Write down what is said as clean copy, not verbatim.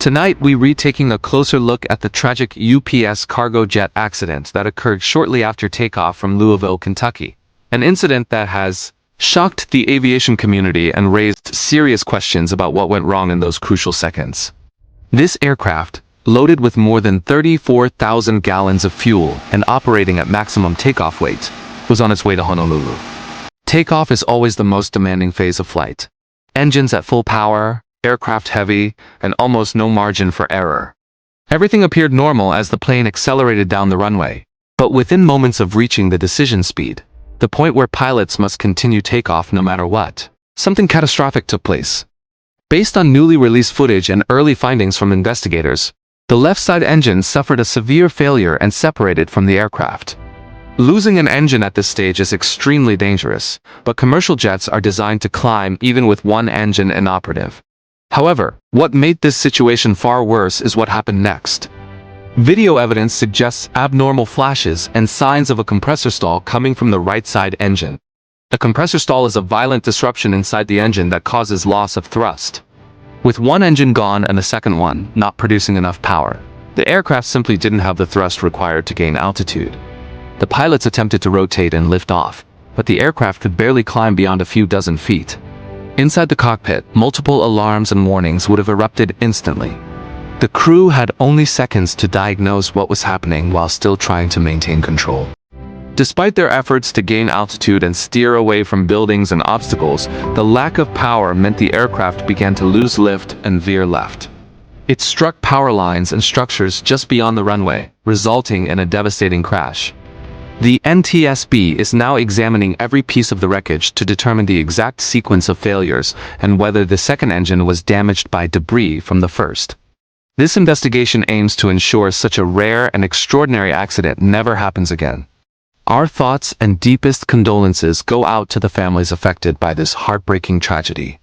Tonight, we retaking a closer look at the tragic UPS cargo jet accident that occurred shortly after takeoff from Louisville, Kentucky. An incident that has shocked the aviation community and raised serious questions about what went wrong in those crucial seconds. This aircraft, loaded with more than 34,000 gallons of fuel and operating at maximum takeoff weight, was on its way to Honolulu. Takeoff is always the most demanding phase of flight. Engines at full power, aircraft heavy, and almost no margin for error. Everything appeared normal as the plane accelerated down the runway, but within moments of reaching the decision speed, the point where pilots must continue takeoff no matter what, something catastrophic took place. Based on newly released footage and early findings from investigators, the left side engine suffered a severe failure and separated from the aircraft. Losing an engine at this stage is extremely dangerous, but commercial jets are designed to climb even with one engine inoperative. However, what made this situation far worse is what happened next. Video evidence suggests abnormal flashes and signs of a compressor stall coming from the right side engine. A compressor stall is a violent disruption inside the engine that causes loss of thrust. With one engine gone and the second one not producing enough power, the aircraft simply didn't have the thrust required to gain altitude. The pilots attempted to rotate and lift off, but the aircraft could barely climb beyond a few dozen feet. Inside the cockpit, multiple alarms and warnings would have erupted instantly. The crew had only seconds to diagnose what was happening while still trying to maintain control. Despite their efforts to gain altitude and steer away from buildings and obstacles, the lack of power meant the aircraft began to lose lift and veer left. It struck power lines and structures just beyond the runway, resulting in a devastating crash. The NTSB is now examining every piece of the wreckage to determine the exact sequence of failures and whether the second engine was damaged by debris from the first. This investigation aims to ensure such a rare and extraordinary accident never happens again. Our thoughts and deepest condolences go out to the families affected by this heartbreaking tragedy.